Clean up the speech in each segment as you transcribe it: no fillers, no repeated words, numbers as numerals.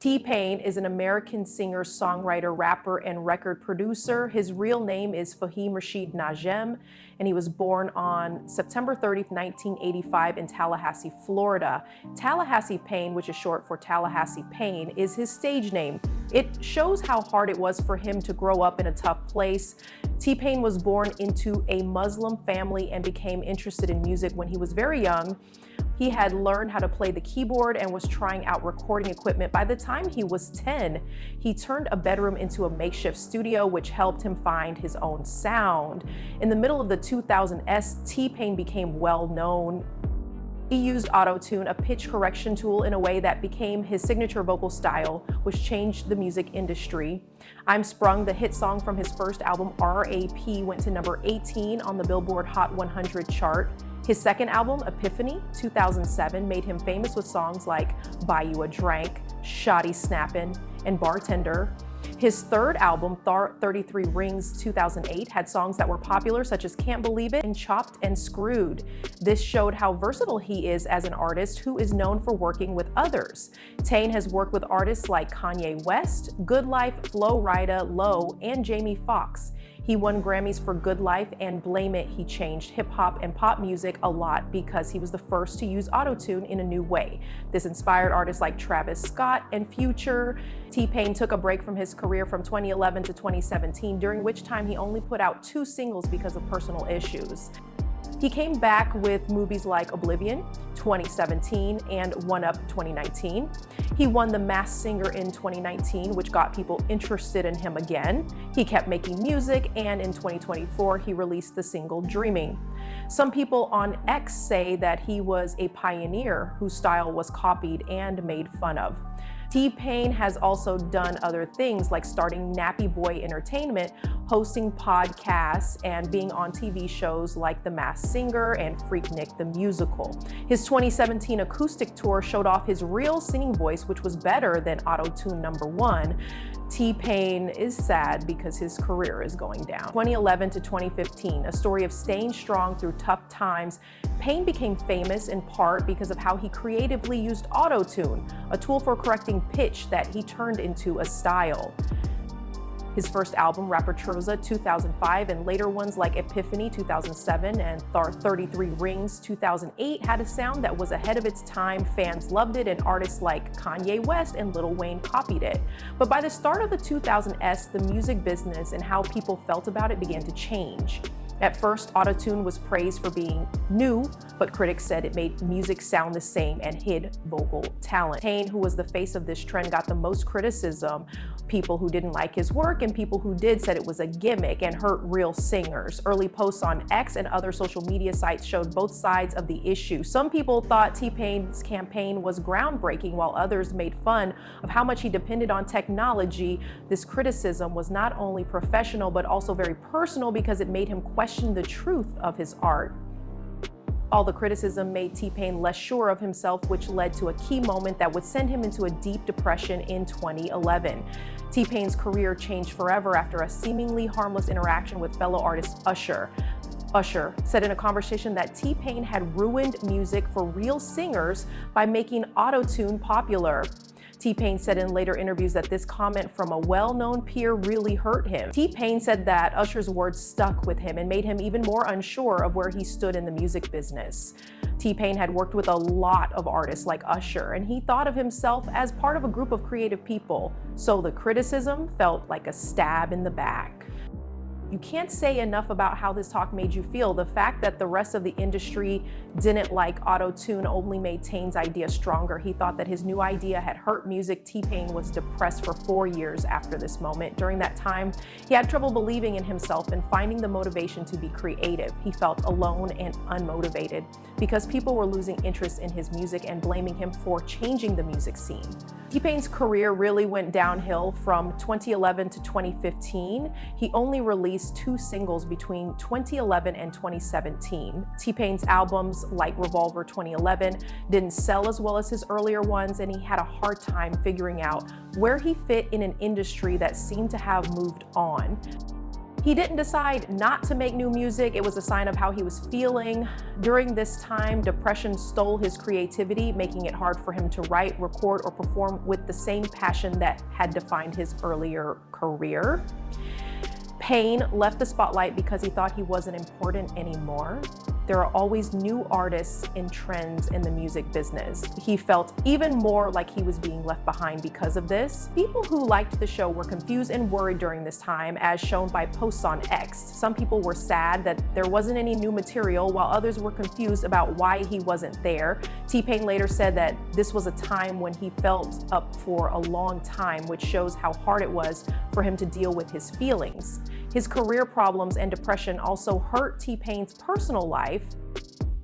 T-Pain is an American singer, songwriter, rapper, and record producer. His real name is Fahim Rashid Najem, and he was born on September 30th, 1985 in Tallahassee, Florida. Tallahassee Pain, which is short for Tallahassee Pain, is his stage name. It shows how hard it was for him to grow up in a tough place. T-Pain was born into a Muslim family and became interested in music when he was very young. He had learned how to play the keyboard and was trying out recording equipment. By the time he was 10, he turned a bedroom into a makeshift studio, which helped him find his own sound. In the middle of the 2000s, T-Pain became well known. He used autotune, a pitch correction tool, in a way that became his signature vocal style, which changed the music industry. I'm Sprung, the hit song from his first album, R.A.P., went to number 18 on the Billboard Hot 100 chart. His second album, Epiphany, 2007, made him famous with songs like Buy You a Drink, Shoddy Snapping, and Bartender. His third album, Thar 33 Rings, 2008, had songs that were popular such as Can't Believe It and Chopped and Screwed. This showed how versatile he is as an artist who is known for working with others. Tayne has worked with artists like Kanye West, Good Life, Flo Rida, Low, and Jamie Foxx. He won Grammys for Good Life and Blame It. He changed hip hop and pop music a lot because he was the first to use autotune in a new way. This inspired artists like Travis Scott and Future. T-Pain took a break from his career from 2011 to 2017, during which time he only put out 2 singles because of personal issues. He came back with movies like Oblivion, 2017, and One Up, 2019. He won The Masked Singer in 2019, which got people interested in him again. He kept making music, and in 2024, he released the single Dreaming. Some people on X say that he was a pioneer whose style was copied and made fun of. T-Pain has also done other things like starting Nappy Boy Entertainment, hosting podcasts, and being on TV shows like The Masked Singer and Freaknik the Musical. His 2017 acoustic tour showed off his real singing voice, which was better than Auto-Tune #1. T-Pain is sad because his career is going down. 2011 to 2015, a story of staying strong through tough times. Pain became famous in part because of how he creatively used autotune, a tool for correcting pitch that he turned into a style. His first album, R.A.P.T, 2005, and later ones like Epiphany, 2007, and Thar 33 Rings, 2008, had a sound that was ahead of its time. Fans loved it, and artists like Kanye West and Lil Wayne copied it. But by the start of the 2000s, the music business and how people felt about it began to change. At first, autotune was praised for being new, but critics said it made music sound the same and hid vocal talent. Tayne, who was the face of this trend, got the most criticism. People who didn't like his work and people who did said it was a gimmick and hurt real singers. Early posts on X and other social media sites showed both sides of the issue. Some people thought T-Pain's campaign was groundbreaking, while others made fun of how much he depended on technology. This criticism was not only professional, but also very personal because it made him question the truth of his art. All the criticism made T-Pain less sure of himself, which led to a key moment that would send him into a deep depression in 2011. T-Pain's career changed forever after a seemingly harmless interaction with fellow artist Usher. Usher said in a conversation that T-Pain had ruined music for real singers by making autotune popular. T-Pain said in later interviews that this comment from a well-known peer really hurt him. T-Pain said that Usher's words stuck with him and made him even more unsure of where he stood in the music business. T-Pain had worked with a lot of artists like Usher, and he thought of himself as part of a group of creative people. So the criticism felt like a stab in the back. You can't say enough about how this talk made you feel. The fact that the rest of the industry didn't like auto-tune only made Tayne's idea stronger. He thought that his new idea had hurt music. T-Pain was depressed for 4 years after this moment. During that time, he had trouble believing in himself and finding the motivation to be creative. He felt alone and unmotivated because people were losing interest in his music and blaming him for changing the music scene. T-Pain's career really went downhill from 2011 to 2015. He only released 2 singles between 2011 and 2017. T-Pain's albums like Revolver 2011 didn't sell as well as his earlier ones, and he had a hard time figuring out where he fit in an industry that seemed to have moved on. He didn't decide not to make new music. It was a sign of how he was feeling. During this time, depression stole his creativity, making it hard for him to write, record, or perform with the same passion that had defined his earlier career. Tayne left the spotlight because he thought he wasn't important anymore. There are always new artists and trends in the music business. He felt even more like he was being left behind because of this. People who liked the show were confused and worried during this time, as shown by posts on X. Some people were sad that there wasn't any new material, while others were confused about why he wasn't there. T-Pain later said that this was a time when he felt up for a long time, which shows how hard it was for him to deal with his feelings. His career problems and depression also hurt T-Pain's personal life.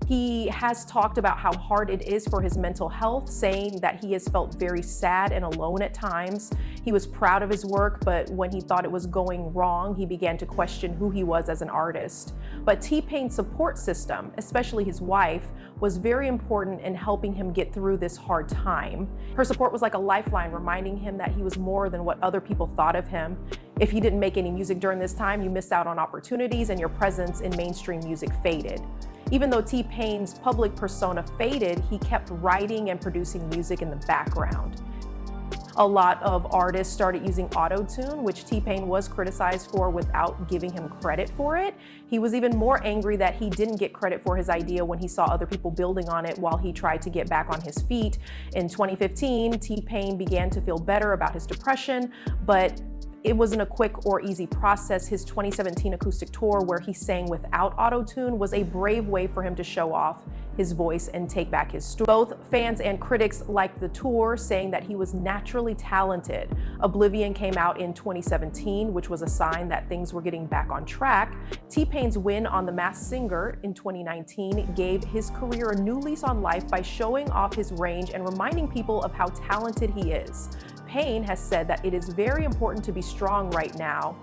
He has talked about how hard it is for his mental health, saying that he has felt very sad and alone at times. He was proud of his work, but when he thought it was going wrong, he began to question who he was as an artist. But T-Pain's support system, especially his wife, was very important in helping him get through this hard time. Her support was like a lifeline, reminding him that he was more than what other people thought of him. If you didn't make any music during this time, you missed out on opportunities and your presence in mainstream music faded. Even though T-Pain's public persona faded, he kept writing and producing music in the background. A lot of artists started using autotune, which T-Pain was criticized for without giving him credit for it. He was even more angry that he didn't get credit for his idea when he saw other people building on it while he tried to get back on his feet. In 2015, T-Pain began to feel better about his depression, but it wasn't a quick or easy process. His 2017 acoustic tour, where he sang without autotune, was a brave way for him to show off his voice and take back his story. Both fans and critics liked the tour, saying that he was naturally talented. Oblivion came out in 2017, which was a sign that things were getting back on track. T-Pain's win on The Masked Singer in 2019 gave his career a new lease on life by showing off his range and reminding people of how talented he is. Tayne has said that it is very important to be strong right now.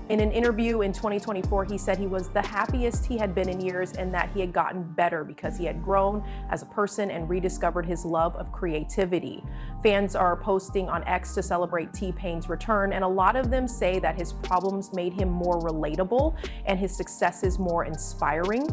In an interview in 2024, he said he was the happiest he had been in years and that he had gotten better because he had grown as a person and rediscovered his love of creativity. Fans are posting on X to celebrate T-Pain's return, and a lot of them say that his problems made him more relatable and his successes more inspiring.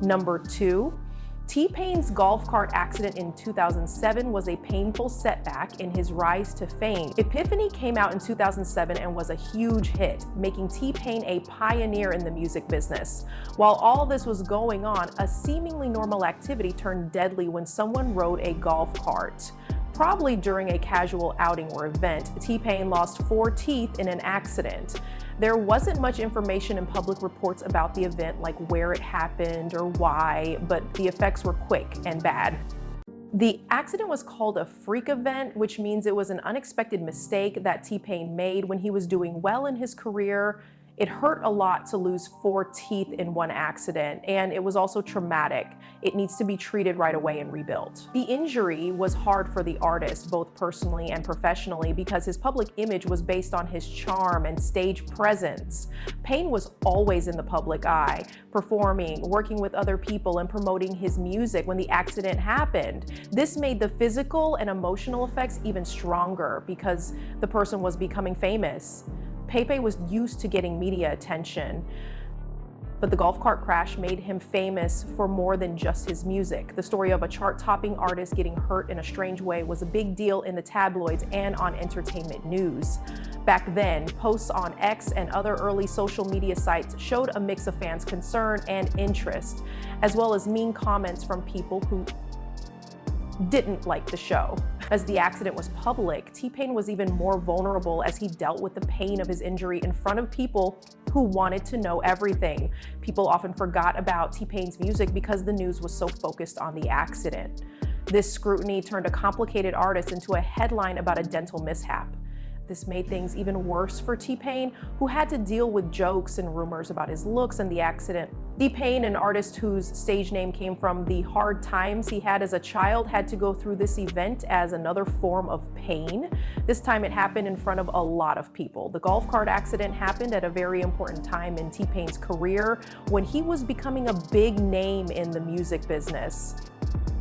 Number 2. T-Pain's golf cart accident in 2007 was a painful setback in his rise to fame. Epiphany came out in 2007 and was a huge hit, making T-Pain a pioneer in the music business. While all this was going on, a seemingly normal activity turned deadly when someone rode a golf cart. Probably during a casual outing or event, T-Pain lost 4 teeth in an accident. There wasn't much information in public reports about the event, like where it happened or why, but the effects were quick and bad. The accident was called a freak event, which means it was an unexpected mistake that T-Pain made when he was doing well in his career. It hurt a lot to lose 4 teeth in one accident, and it was also traumatic. It needs to be treated right away and rebuilt. The injury was hard for the artist, both personally and professionally, because his public image was based on his charm and stage presence. Tayne was always in the public eye, performing, working with other people, and promoting his music when the accident happened. This made the physical and emotional effects even stronger because the person was becoming famous. Pepe was used to getting media attention, but the golf cart crash made him famous for more than just his music. The story of a chart-topping artist getting hurt in a strange way was a big deal in the tabloids and on entertainment news. Back then, posts on X and other early social media sites showed a mix of fans' concern and interest, as well as mean comments from people who didn't like the show. As the accident was public, T-Pain was even more vulnerable as he dealt with the pain of his injury in front of people who wanted to know everything. People often forgot about T-Pain's music because the news was so focused on the accident. This scrutiny turned a complicated artist into a headline about a dental mishap. This made things even worse for T-Pain, who had to deal with jokes and rumors about his looks and the accident. T-Pain, an artist whose stage name came from the hard times he had as a child, had to go through this event as another form of pain. This time it happened in front of a lot of people. The golf cart accident happened at a very important time in T-Pain's career when he was becoming a big name in the music business.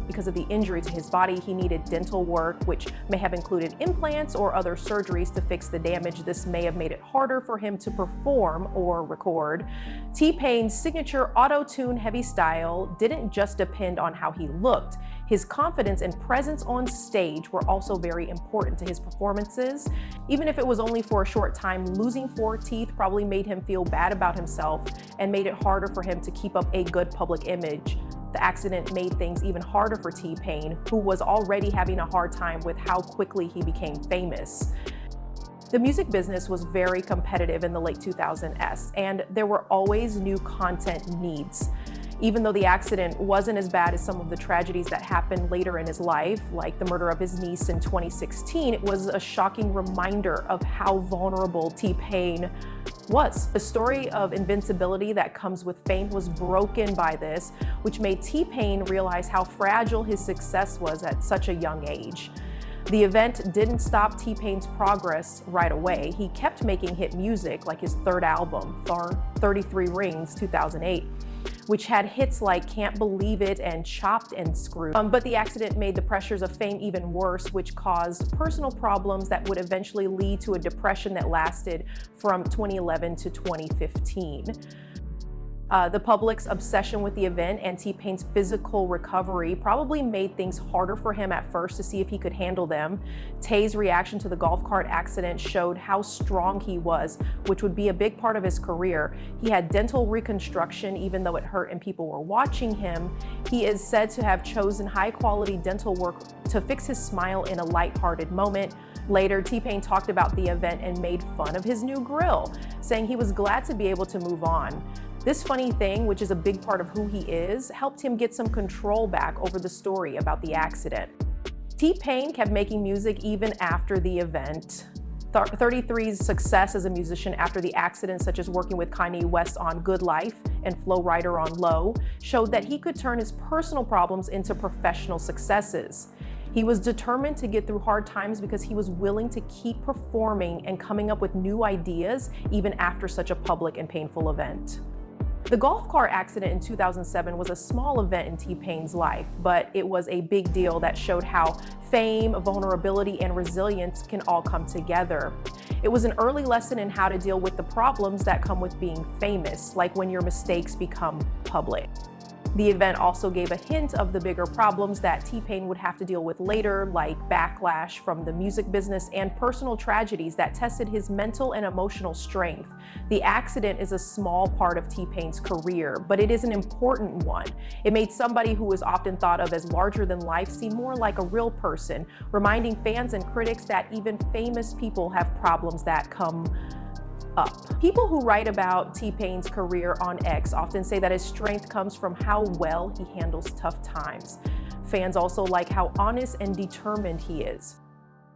because of the injury to his body, he needed dental work, which may have included implants or other surgeries to fix the damage. This may have made it harder for him to perform or record. T-Pain's signature auto-tune heavy style didn't just depend on how he looked. His confidence and presence on stage were also very important to his performances. Even if it was only for a short time, losing 4 teeth probably made him feel bad about himself and made it harder for him to keep up a good public image. The accident made things even harder for T-Pain, who was already having a hard time with how quickly he became famous. The music business was very competitive in the late 2000s, and there were always new content needs. Even though the accident wasn't as bad as some of the tragedies that happened later in his life, like the murder of his niece in 2016, it was a shocking reminder of how vulnerable T-Pain was. The story of invincibility that comes with fame was broken by this, which made T-Pain realize how fragile his success was at such a young age. The event didn't stop T-Pain's progress right away. He kept making hit music, like his third album, Thar 33 Rings, 2008. Which had hits like Can't Believe It and Chopped and Screwed. But the accident made the pressures of fame even worse, which caused personal problems that would eventually lead to a depression that lasted from 2011 to 2015. The public's obsession with the event and T-Pain's physical recovery probably made things harder for him at first to see if he could handle them. Tay's reaction to the golf cart accident showed how strong he was, which would be a big part of his career. He had dental reconstruction even though it hurt and people were watching him. He is said to have chosen high-quality dental work to fix his smile in a lighthearted moment. Later, T-Pain talked about the event and made fun of his new grill, saying he was glad to be able to move on. This funny thing, which is a big part of who he is, helped him get some control back over the story about the accident. T-Pain kept making music even after the event. 33's success as a musician after the accident, such as working with Kanye West on Good Life and Flo Rida on Low, showed that he could turn his personal problems into professional successes. He was determined to get through hard times because he was willing to keep performing and coming up with new ideas even after such a public and painful event. The golf cart accident in 2007 was a small event in T-Pain's life, but it was a big deal that showed how fame, vulnerability, and resilience can all come together. It was an early lesson in how to deal with the problems that come with being famous, like when your mistakes become public. The event also gave a hint of the bigger problems that T-Pain would have to deal with later, like backlash from the music business and personal tragedies that tested his mental and emotional strength. The accident is a small part of T-Pain's career, but it is an important one. It made somebody who is often thought of as larger than life seem more like a real person, reminding fans and critics that even famous people have problems that come up. People who write about T-Pain's career on X often say that his strength comes from how well he handles tough times. Fans also like how honest and determined he is.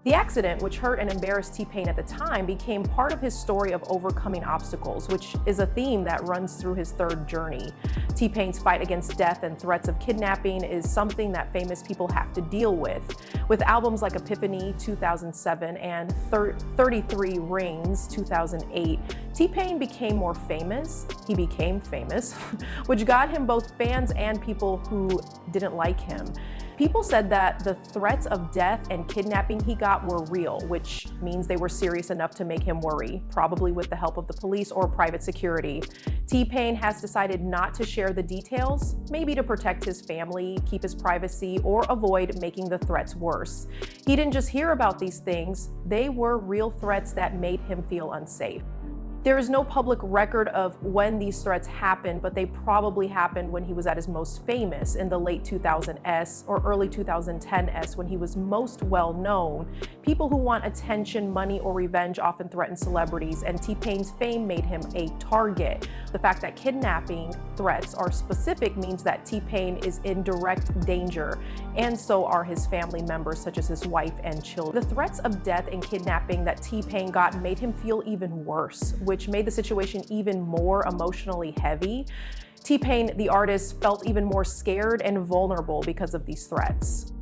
The accident, which hurt and embarrassed T-Pain at the time, became part of his story of overcoming obstacles, which is a theme that runs through his third journey. T-Pain's fight against death and threats of kidnapping is something that famous people have to deal with. With albums like Epiphany, 2007, and 33 Rings, 2008, T-Pain became more famous. He became famous, which got him both fans and people who didn't like him. People said that the threats of death and kidnapping he got were real, which means they were serious enough to make him worry, probably with the help of the police or private security. T-Pain has decided not to share the details, maybe to protect his family, keep his privacy, or avoid making the threats worse. He didn't just hear about these things, they were real threats that made him feel unsafe. There is no public record of when these threats happened, but they probably happened when he was at his most famous in the late 2000s or early 2010s when he was most well known. People who want attention, money, or revenge often threaten celebrities, and T-Pain's fame made him a target. The fact that kidnapping threats are specific means that T-Pain is in direct danger, and so are his family members, such as his wife and children. The threats of death and kidnapping that T-Pain got made him feel even worse, which made the situation even more emotionally heavy. T-Pain, the artist, felt even more scared and vulnerable because of these threats.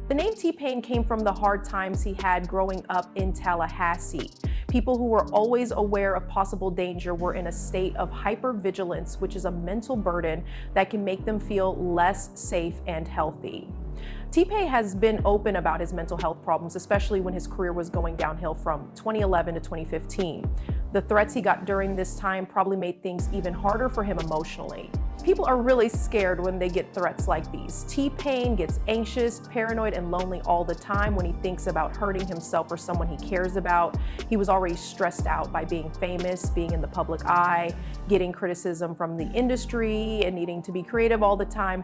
The name T-Pain came from the hard times he had growing up in Tallahassee. People who were always aware of possible danger were in a state of hypervigilance, which is a mental burden that can make them feel less safe and healthy. T-Pain has been open about his mental health problems, especially when his career was going downhill from 2011 to 2015. The threats he got during this time probably made things even harder for him emotionally. People are really scared when they get threats like these. T-Pain gets anxious, paranoid, and lonely all the time when he thinks about hurting himself or someone he cares about. He was already stressed out by being famous, being in the public eye, getting criticism from the industry, and needing to be creative all the time.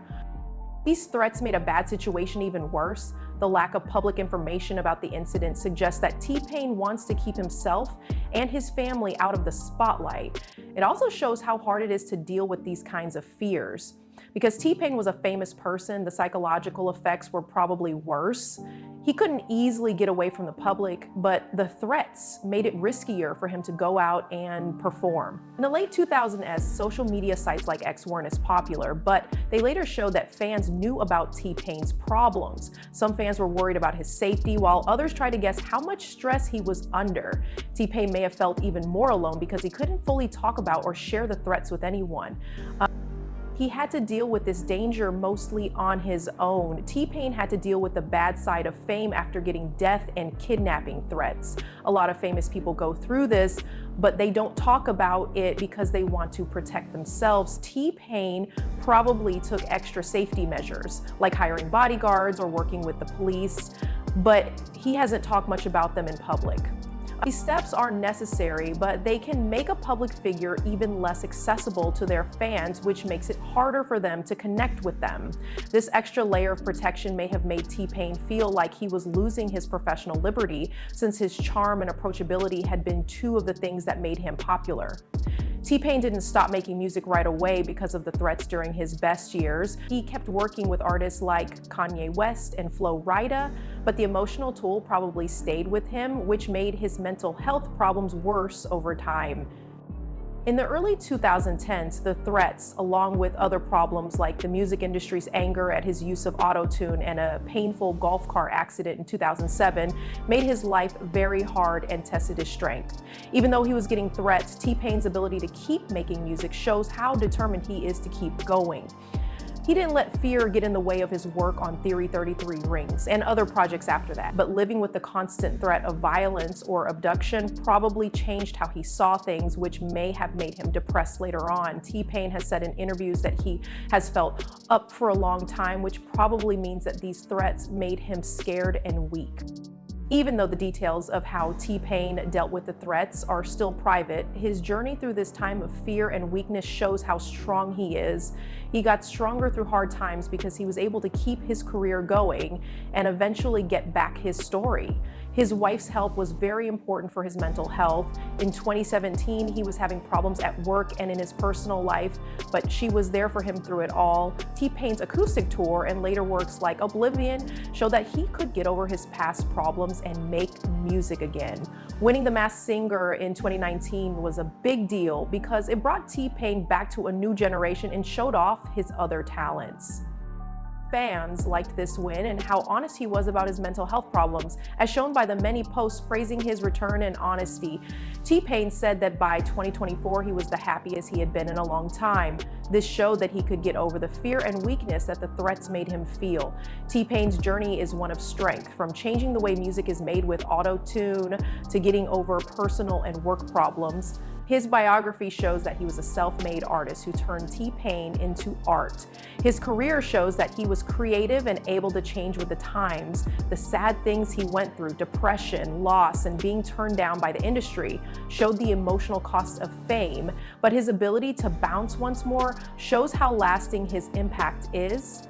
These threats made a bad situation even worse. The lack of public information about the incident suggests that T-Pain wants to keep himself and his family out of the spotlight. It also shows how hard it is to deal with these kinds of fears. Because T-Pain was a famous person, the psychological effects were probably worse. He couldn't easily get away from the public, but the threats made it riskier for him to go out and perform. In the late 2000s, social media sites like X weren't as popular, but they later showed that fans knew about T-Pain's problems. Some fans were worried about his safety, while others tried to guess how much stress he was under. T-Pain may have felt even more alone because he couldn't fully talk about or share the threats with anyone. He had to deal with this danger mostly on his own. T-Pain had to deal with the bad side of fame after getting death and kidnapping threats. A lot of famous people go through this, but they don't talk about it because they want to protect themselves. T-Pain probably took extra safety measures, like hiring bodyguards or working with the police, but he hasn't talked much about them in public. These steps are necessary, but they can make a public figure even less accessible to their fans, which makes it harder for them to connect with them. This extra layer of protection may have made T-Pain feel like he was losing his professional liberty, since his charm and approachability had been two of the things that made him popular. T-Pain didn't stop making music right away because of the threats during his best years. He kept working with artists like Kanye West and Flo Rida, but the emotional toll probably stayed with him, which made his mental health problems worse over time. In the early 2010s, the threats, along with other problems like the music industry's anger at his use of autotune and a painful golf car accident in 2007, made his life very hard and tested his strength. Even though he was getting threats, T-Pain's ability to keep making music shows how determined he is to keep going. He didn't let fear get in the way of his work on Theory 33 Rings and other projects after that, but living with the constant threat of violence or abduction probably changed how he saw things, which may have made him depressed later on. T-Pain has said in interviews that he has felt up for a long time, which probably means that these threats made him scared and weak. Even though the details of how T-Pain dealt with the threats are still private, his journey through this time of fear and weakness shows how strong he is. He got stronger through hard times because he was able to keep his career going and eventually get back his story. His wife's help was very important for his mental health. In 2017, he was having problems at work and in his personal life, but she was there for him through it all. T-Pain's acoustic tour and later works like Oblivion show that he could get over his past problems and make music again. Winning The Masked Singer in 2019 was a big deal because it brought T-Pain back to a new generation and showed off his other talents. Fans liked this win and how honest he was about his mental health problems, as shown by the many posts praising his return and honesty. T-Pain said that by 2024, he was the happiest he had been in a long time. This showed that he could get over the fear and weakness that the threats made him feel. T-Pain's journey is one of strength, from changing the way music is made with auto-tune to getting over personal and work problems. His biography shows that he was a self-made artist who turned T-Pain into art. His career shows that he was creative and able to change with the times. The sad things he went through, depression, loss, and being turned down by the industry, showed the emotional cost of fame, but his ability to bounce once more shows how lasting his impact is.